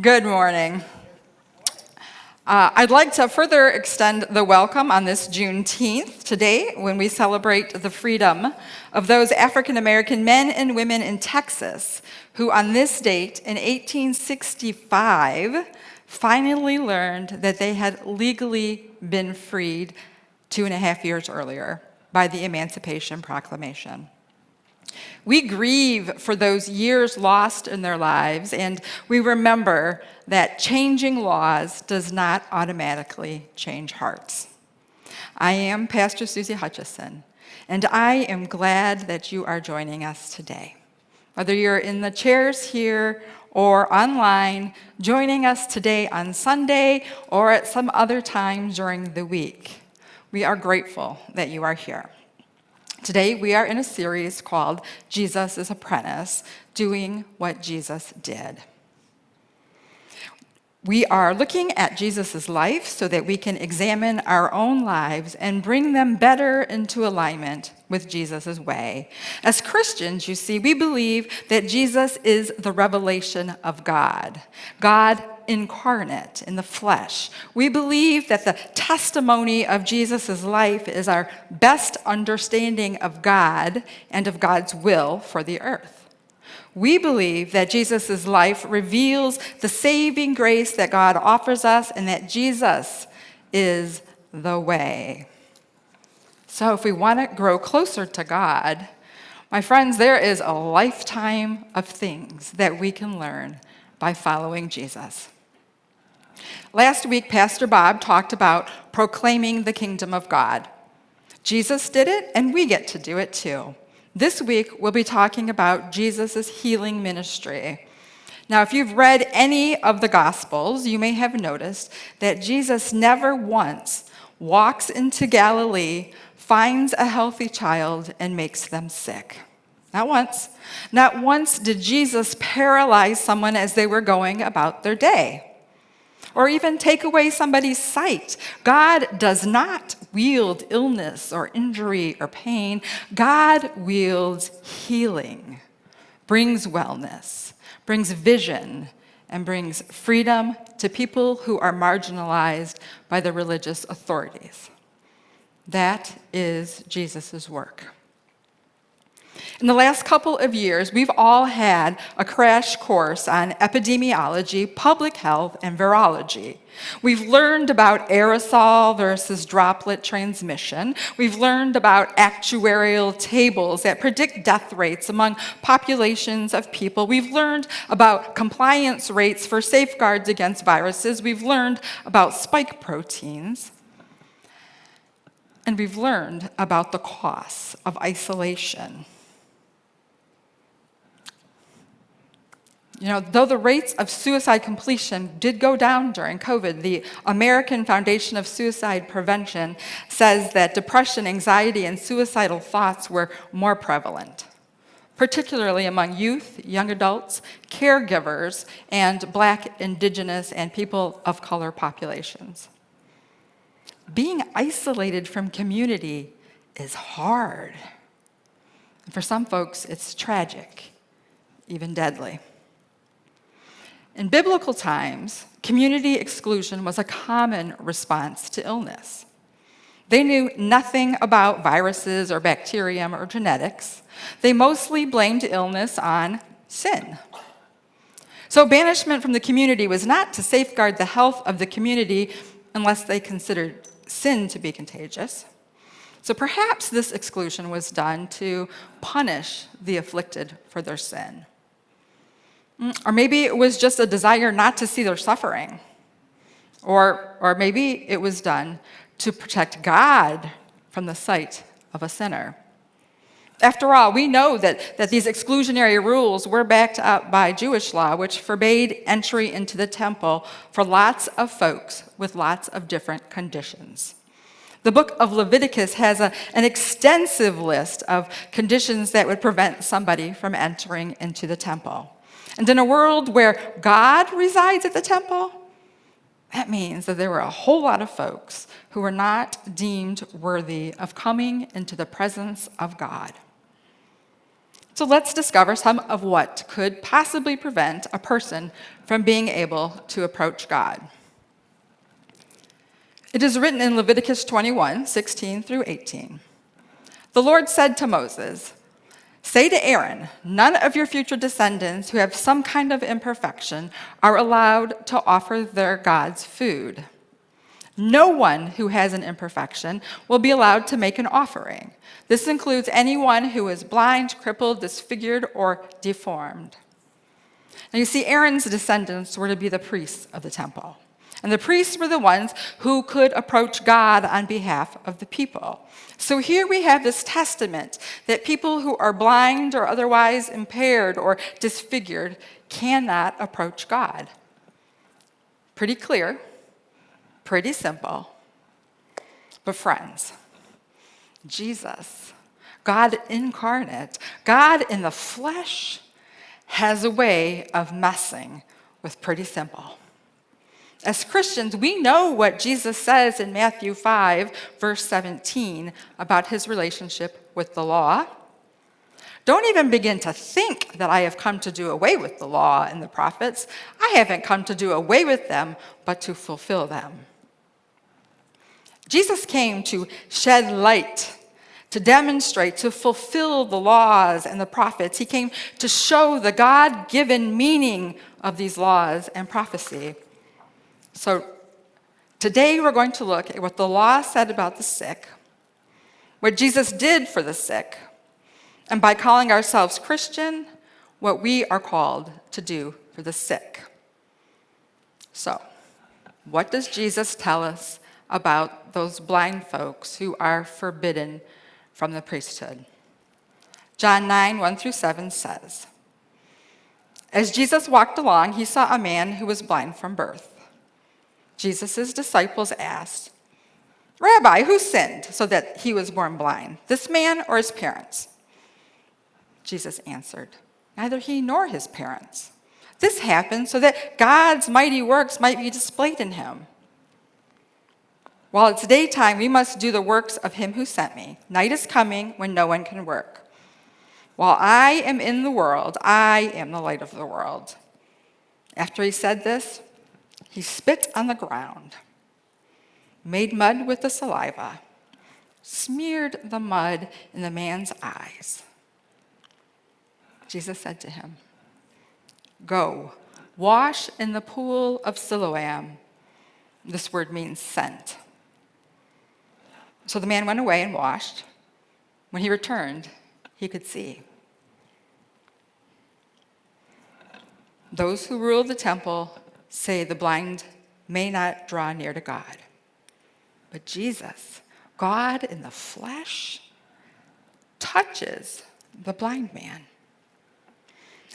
Good morning. I'd like to further extend the welcome on this Juneteenth today when we celebrate the freedom of those African American men and women in Texas who on this date in 1865 finally learned that they had legally been freed 2.5 years earlier by the Emancipation Proclamation. We grieve for those years lost in their lives, and we remember that changing laws does not automatically change hearts. I am Pastor Susie Hutchison, and I am glad that you are joining us today. Whether you're in the chairs here or online, joining us today on Sunday or at some other time during the week, we are grateful that you are here. Today, we are in a series called Jesus' Apprentice, Doing What Jesus Did. We are looking at Jesus' life so that we can examine our own lives and bring them better into alignment with Jesus' way. As Christians, you see, we believe that Jesus is the revelation of God, God incarnate in the flesh. We believe that the testimony of Jesus' life is our best understanding of God and of God's will for the earth. We believe that Jesus' life reveals the saving grace that God offers us and that Jesus is the way. So if we want to grow closer to God, my friends, there is a lifetime of things that we can learn by following Jesus. Last week, Pastor Bob talked about proclaiming the kingdom of God. Jesus did it, and we get to do it too. This week, we'll be talking about Jesus' healing ministry. Now, if you've read any of the Gospels, you may have noticed that Jesus never once walks into Galilee, finds a healthy child, and makes them sick. Not once. Not once did Jesus paralyze someone as they were going about their day, or even take away somebody's sight. God does not wield illness or injury or pain. God wields healing, brings wellness, brings vision, and brings freedom to people who are marginalized by the religious authorities. That is Jesus' work. In the last couple of years, we've all had a crash course on epidemiology, public health, and virology. We've learned about aerosol versus droplet transmission. We've learned about actuarial tables that predict death rates among populations of people. We've learned about compliance rates for safeguards against viruses. We've learned about spike proteins. And we've learned about the costs of isolation. Though the rates of suicide completion did go down during COVID, the American Foundation of Suicide Prevention says that depression, anxiety, and suicidal thoughts were more prevalent, particularly among youth, young adults, caregivers, and Black, Indigenous, and people of color populations. Being isolated from community is hard. And for some folks, it's tragic, even deadly. In biblical times, community exclusion was a common response to illness. They knew nothing about viruses or bacterium or genetics. They mostly blamed illness on sin. So banishment from the community was not to safeguard the health of the community unless they considered sin to be contagious. So perhaps this exclusion was done to punish the afflicted for their sin. Or maybe it was just a desire not to see their suffering. Or maybe it was done to protect God from the sight of a sinner. After all, we know that these exclusionary rules were backed up by Jewish law, which forbade entry into the temple for lots of folks with lots of different conditions. The book of Leviticus has an extensive list of conditions that would prevent somebody from entering into the temple. And in a world where God resides at the temple, that means that there were a whole lot of folks who were not deemed worthy of coming into the presence of God. So let's discover some of what could possibly prevent a person from being able to approach God. It is written in Leviticus 21:16 through 18. The Lord said to Moses, "Say to Aaron, none of your future descendants who have some kind of imperfection are allowed to offer their gods food. No one who has an imperfection will be allowed to make an offering. This includes anyone who is blind, crippled, disfigured, or deformed." Now you see, Aaron's descendants were to be the priests of the temple. And the priests were the ones who could approach God on behalf of the people. So here we have this testament that people who are blind or otherwise impaired or disfigured cannot approach God. Pretty clear, pretty simple. But friends, Jesus, God incarnate, God in the flesh, has a way of messing with pretty simple. As Christians, we know what Jesus says in Matthew 5, verse 17, about his relationship with the law. Don't even begin to think that I have come to do away with the law and the prophets. I haven't come to do away with them, but to fulfill them. Jesus came to shed light, to demonstrate, to fulfill the laws and the prophets. He came to show the God-given meaning of these laws and prophecy. So today we're going to look at what the law said about the sick, what Jesus did for the sick, and by calling ourselves Christian, what we are called to do for the sick. So, what does Jesus tell us about those blind folks who are forbidden from the priesthood? John 9, 1 through 7 says, "As Jesus walked along, he saw a man who was blind from birth. Jesus' disciples asked, 'Rabbi, who sinned so that he was born blind, this man or his parents?' Jesus answered, 'Neither he nor his parents. This happened so that God's mighty works might be displayed in him. While it's daytime, we must do the works of him who sent me. Night is coming when no one can work. While I am in the world, I am the light of the world.' After he said this, he spit on the ground, made mud with the saliva, smeared the mud in the man's eyes. Jesus said to him, 'Go, wash in the pool of Siloam.' This word means sent. So the man went away and washed. When he returned, he could see. Those who rule the temple say the blind may not draw near to God. But Jesus, God in the flesh, touches the blind man.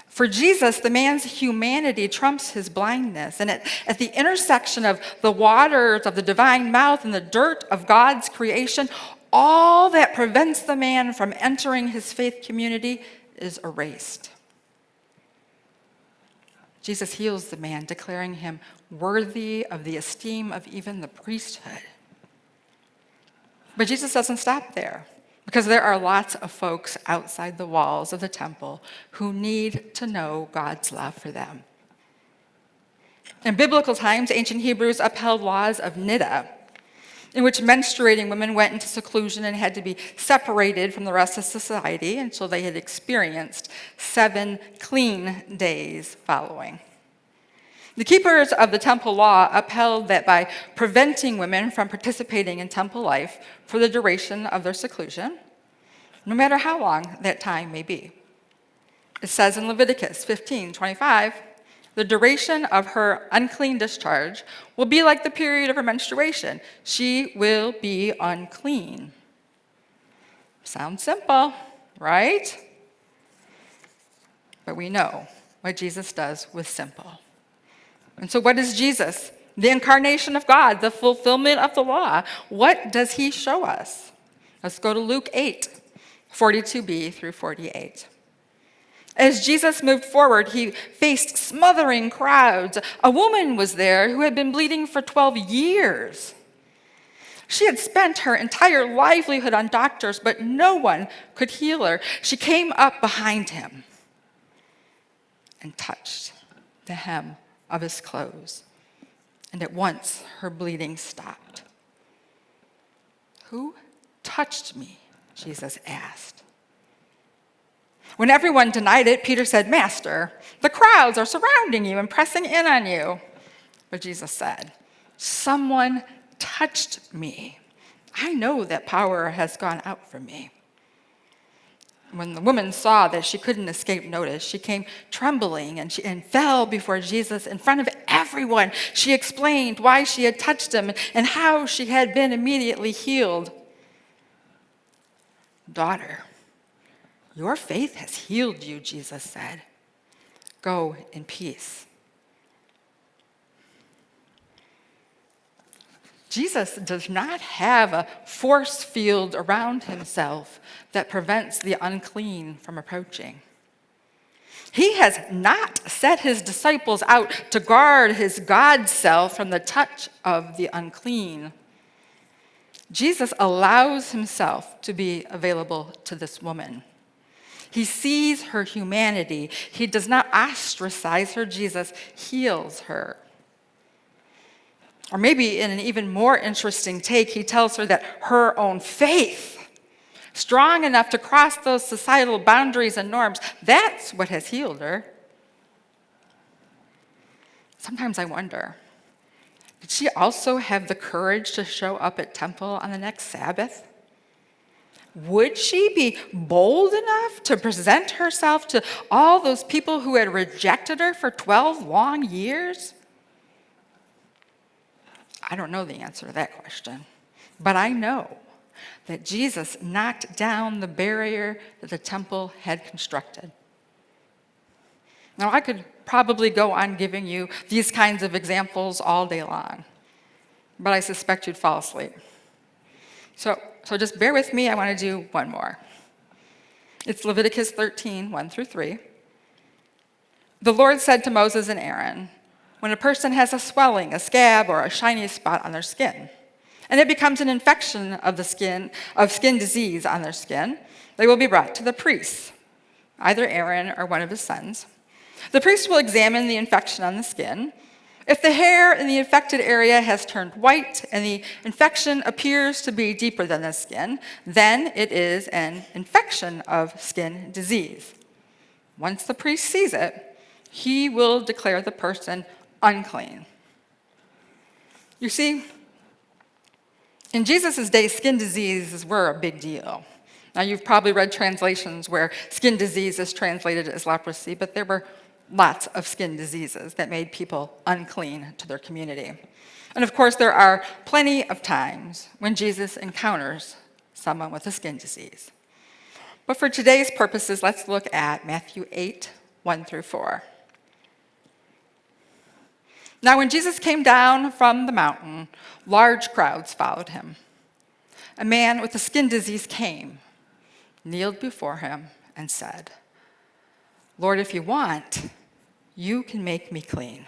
For Jesus, the man's humanity trumps his blindness. And at the intersection of the waters of the divine mouth and the dirt of God's creation, all that prevents the man from entering his faith community is erased. Jesus heals the man, declaring him worthy of the esteem of even the priesthood. But Jesus doesn't stop there, because there are lots of folks outside the walls of the temple who need to know God's love for them. In biblical times, ancient Hebrews upheld laws of niddah, in which menstruating women went into seclusion and had to be separated from the rest of society until they had experienced 7 clean days following. The keepers of the temple law upheld that by preventing women from participating in temple life for the duration of their seclusion, no matter how long that time may be. It says in Leviticus 15:25, "The duration of her unclean discharge will be like the period of her menstruation. She will be unclean." Sounds simple, right? But we know what Jesus does with simple. And so what is Jesus? The incarnation of God, the fulfillment of the law. What does he show us? Let's go to Luke 8, 42b through 48. As Jesus moved forward, he faced smothering crowds. A woman was there who had been bleeding for 12 years. She had spent her entire livelihood on doctors, but no one could heal her. She came up behind him and touched the hem of his clothes, and at once her bleeding stopped. "Who touched me?" Jesus asked. When everyone denied it, Peter said, "Master, the crowds are surrounding you and pressing in on you." But Jesus said, "Someone touched me. I know that power has gone out from me." When the woman saw that she couldn't escape notice, she came trembling and fell before Jesus in front of everyone. She explained why she had touched him and how she had been immediately healed. "Daughter, your faith has healed you," Jesus said. "Go in peace." Jesus does not have a force field around himself that prevents the unclean from approaching. He has not set his disciples out to guard his God self from the touch of the unclean. Jesus allows himself to be available to this woman. He sees her humanity. He does not ostracize her. Jesus heals her. Or maybe in an even more interesting take, he tells her that her own faith, strong enough to cross those societal boundaries and norms, that's what has healed her. Sometimes I wonder, did she also have the courage to show up at temple on the next Sabbath? Would she be bold enough to present herself to all those people who had rejected her for 12 long years? I don't know the answer to that question, but I know that Jesus knocked down the barrier that the temple had constructed. Now, I could probably go on giving you these kinds of examples all day long, but I suspect you'd fall asleep. So just bear with me. I want to do one more. It's Leviticus 13, 1 through 3. "The Lord said to Moses and Aaron, when a person has a swelling, a scab, or a shiny spot on their skin, and it becomes an infection of skin disease on their skin, they will be brought to the priest, either Aaron or one of his sons. The priest will examine the infection on the skin. If the hair in the infected area has turned white and the infection appears to be deeper than the skin, then it is an infection of skin disease. Once the priest sees it, he will declare the person unclean." You see, in Jesus' day, skin diseases were a big deal. Now, you've probably read translations where skin disease is translated as leprosy, but there were lots of skin diseases that made people unclean to their community. And of course, there are plenty of times when Jesus encounters someone with a skin disease. But for today's purposes, let's look at Matthew 8, 1 through 4. "Now, when Jesus came down from the mountain, large crowds followed him. A man with a skin disease came, kneeled before him, and said, 'Lord, if you want, you can make me clean.'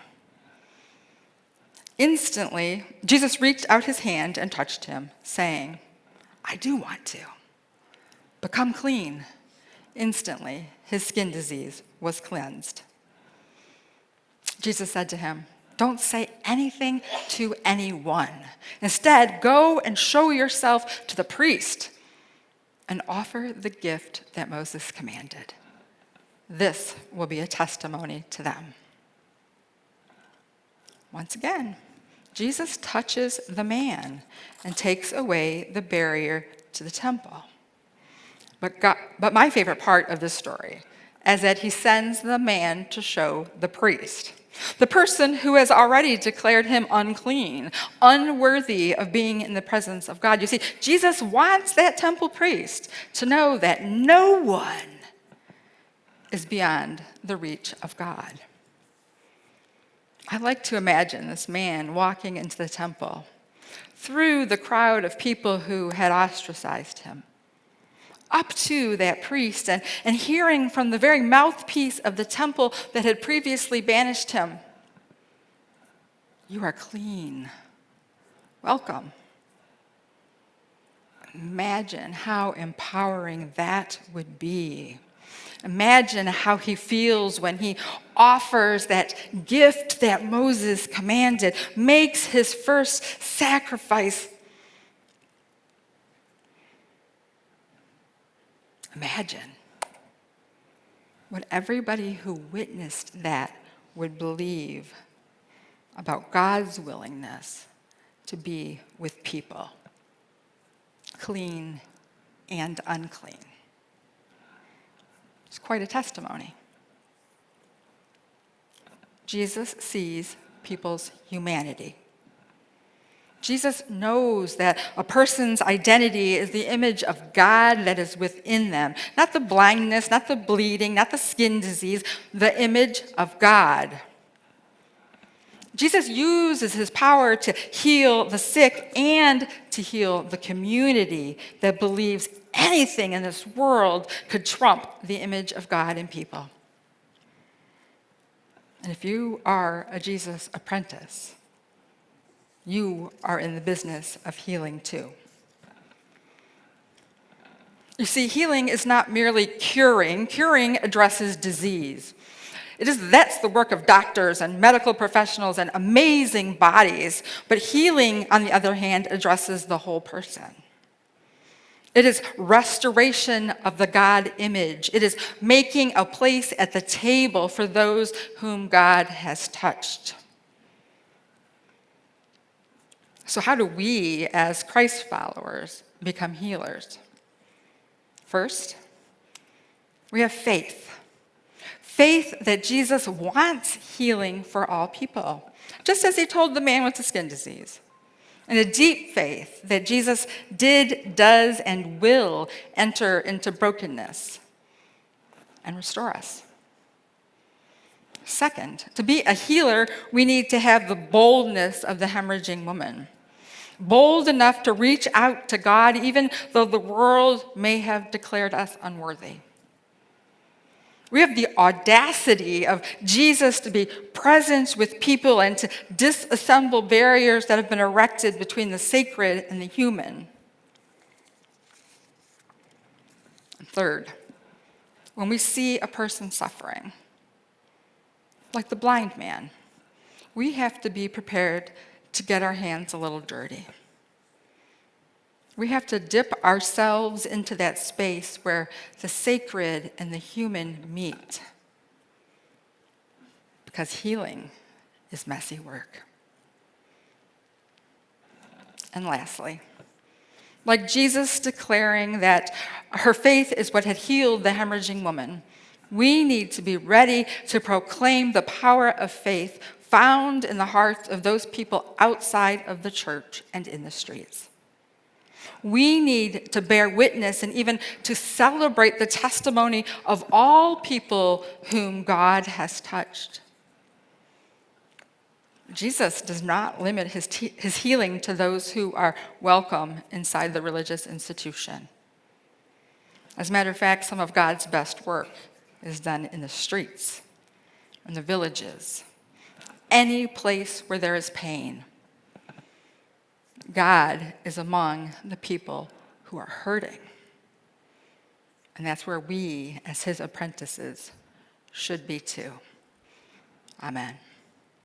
Instantly, Jesus reached out his hand and touched him, saying, 'I do want to. Become clean.' Instantly, his skin disease was cleansed. Jesus said to him, 'Don't say anything to anyone. Instead, go and show yourself to the priest and offer the gift that Moses commanded. This will be a testimony to them.'" Once again, Jesus touches the man and takes away the barrier to the temple. But my favorite part of this story is that he sends the man to show the priest, the person who has already declared him unclean, unworthy of being in the presence of God. You see, Jesus wants that temple priest to know that no one is beyond the reach of God. I like to imagine this man walking into the temple through the crowd of people who had ostracized him, up to that priest and hearing from the very mouthpiece of the temple that had previously banished him, "You are clean. Welcome." Imagine how empowering that would be. Imagine how he feels when he offers that gift that Moses commanded, makes his first sacrifice. Imagine what everybody who witnessed that would believe about God's willingness to be with people, clean and unclean. It's quite a testimony. Jesus sees people's humanity. Jesus knows that a person's identity is the image of God that is within them. Not the blindness, not the bleeding, not the skin disease, the image of God. Jesus uses his power to heal the sick and to heal the community that believes anything in this world could trump the image of God in people. And if you are a Jesus apprentice, you are in the business of healing too. You see, healing is not merely curing. Curing addresses disease. That's the work of doctors and medical professionals and amazing bodies. But healing, on the other hand, addresses the whole person. It is restoration of the God image. It is making a place at the table for those whom God has touched. So how do we, as Christ followers, become healers? First, we have faith. Faith that Jesus wants healing for all people, just as he told the man with the skin disease. And a deep faith that Jesus did, does, and will enter into brokenness and restore us. Second, to be a healer, we need to have the boldness of the hemorrhaging woman. Bold enough to reach out to God even though the world may have declared us unworthy. We have the audacity of Jesus to be present with people and to disassemble barriers that have been erected between the sacred and the human. And third, when we see a person suffering, like the blind man, we have to be prepared to get our hands a little dirty. We have to dip ourselves into that space where the sacred and the human meet. Because healing is messy work. And lastly, like Jesus declaring that her faith is what had healed the hemorrhaging woman, we need to be ready to proclaim the power of faith found in the hearts of those people outside of the church and in the streets. We need to bear witness and even to celebrate the testimony of all people whom God has touched. Jesus does not limit his healing to those who are welcome inside the religious institution. As a matter of fact, some of God's best work is done in the streets, in the villages, any place where there is pain. God is among the people who are hurting. And that's where we, as his apprentices, should be too. Amen.